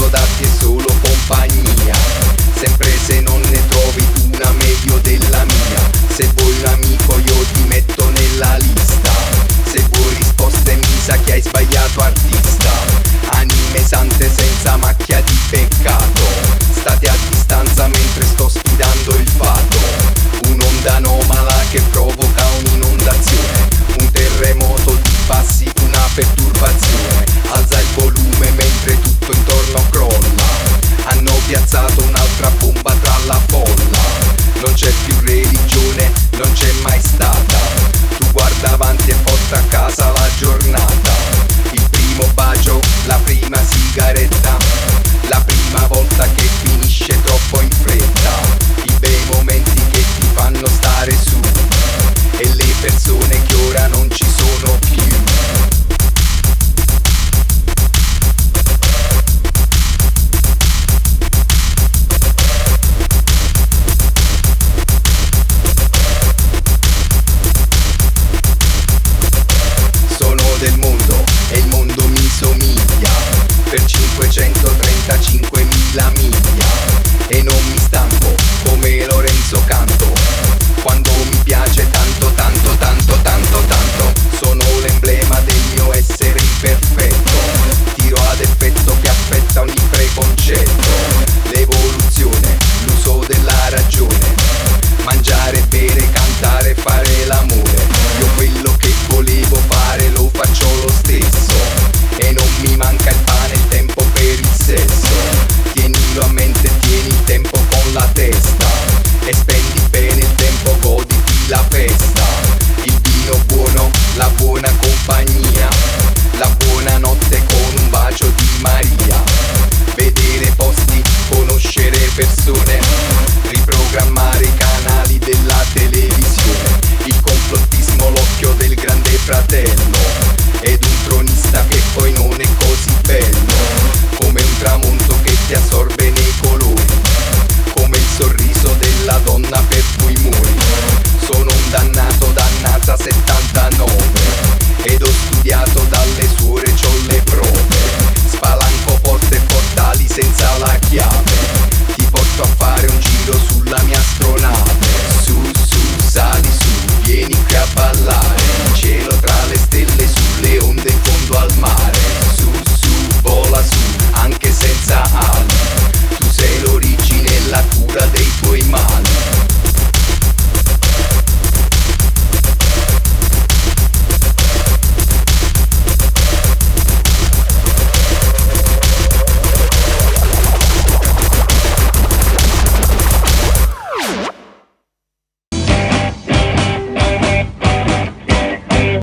solo darti è solo compagnia, sempre se non ne trovi una meglio della mia. Se vuoi un amico io ti metto nella lista, se vuoi risposte mi sa che hai sbagliato artista. Anime sante senza macchia di peccato, state a distanza mentre sto sfidando il fato. Un'onda anomala che provoca un'inondazione, un terremoto di passi, una perturbazione. Alza il volume mentre tutto intorno crolla, hanno piazzato un'altra bomba tra la folla. Non c'è più religione, non c'è mai stata, tu guarda avanti e porta a casa la giornata. Il primo bacio, la prima sigaretta, la prima volta che finisce troppo in fretta, i bei momenti che ti fanno stare su e le persone che ora non ci sono più. Del mondo e il mondo mi somiglia per 535